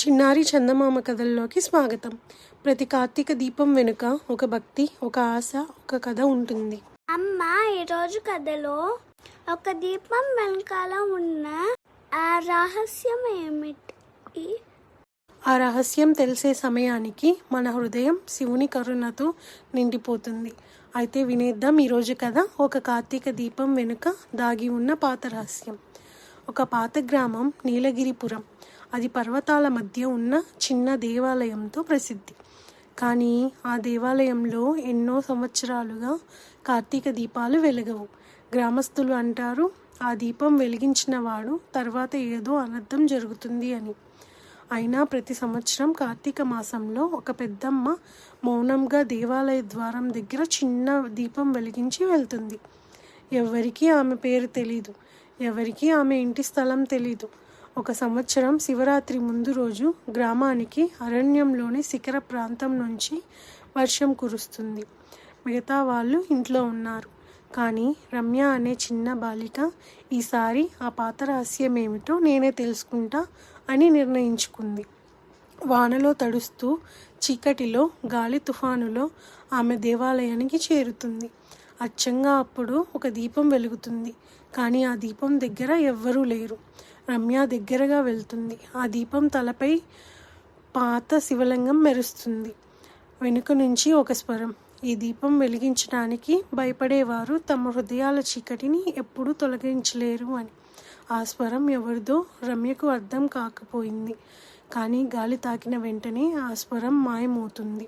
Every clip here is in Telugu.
చిన్నారి చందమామ కథల్లోకి స్వాగతం. ప్రతి కార్తీక దీపం వెనుక ఒక భక్తి, ఒక ఆశ, ఒక కథ ఉంటుంది. అమ్మ, ఈరోజు కథలో ఒక దీపం వెనకాల ఉన్న ఆ రహస్యం ఏమిటి? ఆ రహస్యం తెలిసే సమయానికి మన హృదయం శివుని కరుణతో నిండిపోతుంది. అయితే వినేద్దాం ఈరోజు కథ. ఒక కార్తీక దీపం వెనుక దాగి ఉన్న పాత రహస్యం. ఒక పాత గ్రామం నీలగిరిపురం. అది పర్వతాల మధ్య ఉన్న చిన్న దేవాలయంతో ప్రసిద్ధి. కానీ ఆ దేవాలయంలో ఎన్నో సంవత్సరాలుగా కార్తీక దీపాలు వెలగవు. గ్రామస్తులు అంటారు, ఆ దీపం వెలిగించిన వాడు తర్వాత ఏదో అనర్థం జరుగుతుంది అని. అయినా ప్రతి సంవత్సరం కార్తీక మాసంలో ఒక పెద్దమ్మ మౌనంగా దేవాలయ ద్వారం దగ్గర చిన్న దీపం వెలిగించి వెళ్తుంది. ఎవరికీ ఆమె పేరు తెలీదు, ఎవరికీ ఆమె ఇంటి స్థలం తెలీదు. ఒక సంవత్సరం శివరాత్రి ముందు రోజు గ్రామానికి అరణ్యంలోని శిఖర ప్రాంతం నుంచి వర్షం కురుస్తుంది. మిగతా వాళ్ళు ఇంట్లో ఉన్నారు. కానీ రమ్య అనే చిన్న బాలిక ఈసారి ఆ పాత రహస్యం ఏమిటో నేనే తెలుసుకుంటా అని నిర్ణయించుకుంది. వానలో తడుస్తూ చీకటిలో గాలి తుఫానులో ఆమె దేవాలయానికి చేరుతుంది. అచ్చంగా అప్పుడు ఒక దీపం వెలుగుతుంది. కానీ ఆ దీపం దగ్గర ఎవ్వరూ లేరు. రమ్య దగ్గరగా వెళ్తుంది. ఆ దీపం తలపై పాత శివలింగం మెరుస్తుంది. వెనుక నుంచి ఒక స్వరం, ఈ దీపం వెలిగించడానికి భయపడేవారు తమ హృదయాల చీకటిని ఎప్పుడూ తొలగించలేరు అని. ఆ స్వరం ఎవరిదో రమ్యకు అర్థం కాకపోయింది. కానీ గాలి తాకిన వెంటనే ఆ స్వరం మాయమవుతుంది.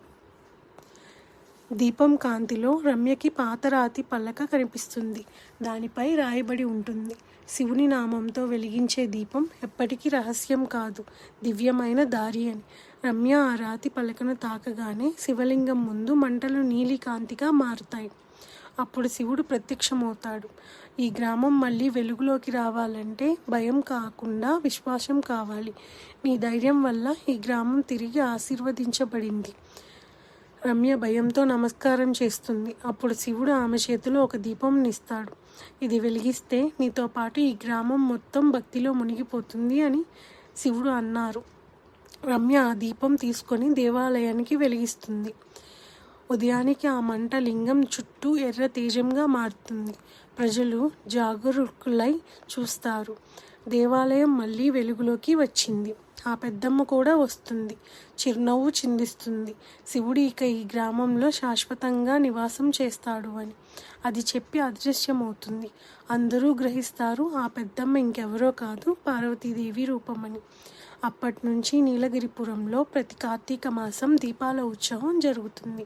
దీపం కాంతిలో రమ్యకి పాతరాతి పల్లక కనిపిస్తుంది. దానిపై రాయబడి ఉంటుంది, శివుని నామంతో వెలిగించే దీపం ఎప్పటికీ రహస్యం కాదు, దివ్యమైన దారి అని. రమ్య ఆ రాతి పలకను తాకగానే శివలింగం ముందు మంటలు నీలి కాంతిగా మారుతాయి. అప్పుడు శివుడు ప్రత్యక్షమవుతాడు. ఈ గ్రామం మళ్ళీ వెలుగులోకి రావాలంటే భయం కాకుండా విశ్వాసం కావాలి. నీ ధైర్యం వల్ల ఈ గ్రామం తిరిగి ఆశీర్వదించబడింది. రమ్య భయంతో నమస్కారం చేస్తుంది. అప్పుడు శివుడు ఆమె చేతిలో ఒక దీపం ఇస్తాడు. ఇది వెలిగిస్తే నీతో పాటు ఈ గ్రామం మొత్తం భక్తిలో మునిగిపోతుంది అని శివుడు అన్నారు. రమ్య ఆ దీపం తీసుకొని దేవాలయానికి వెలిగిస్తుంది. ఉదయానికి ఆ మంట లింగం చుట్టూ ఎర్ర తేజంగా మారుతుంది. ప్రజలు జాగరూకులై చూస్తారు. దేవాలయం మళ్ళీ వెలుగులోకి వచ్చింది. ఆ పెద్దమ్మ కూడా వస్తుంది, చిరునవ్వు చిందిస్తుంది. శివుడు ఇక ఈ గ్రామంలో శాశ్వతంగా నివాసం చేస్తాడు అని. అది చెప్పి అదృశ్యమవుతుంది. అందరూ గ్రహిస్తారు ఆ పెద్దమ్మ ఇంకెవరో కాదు, పార్వతీదేవి రూపమని. అప్పటి నుంచి నీలగిరిపురంలో ప్రతి కార్తీక మాసం దీపాల ఉత్సవం జరుగుతుంది.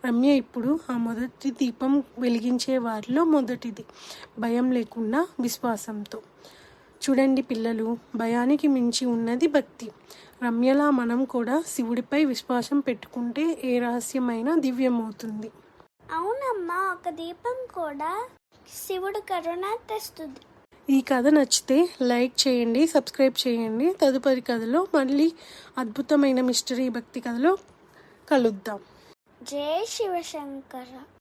రమ్య ఇప్పుడు ఆ మొదటి దీపం వెలిగించే వారిలో మొదటిది, భయం లేకుండా విశ్వాసంతో. చూడండి పిల్లలు, భయానికి మించి ఉన్నది భక్తి. రమ్యలా మనం కూడా శివుడిపై విశ్వాసం పెట్టుకుంటే ఏ రహస్యమైనా దివ్యమవుతుంది. అవునమ్మా, ఒక దీపం కూడా శివుడు కరుణ తెస్తుంది. ఈ కథ నచ్చితే లైక్ చేయండి, సబ్స్క్రైబ్ చేయండి. తదుపరి కథలో మళ్ళీ అద్భుతమైన మిస్టరీ భక్తి కథలో కలుద్దాం. జై శివశంకర.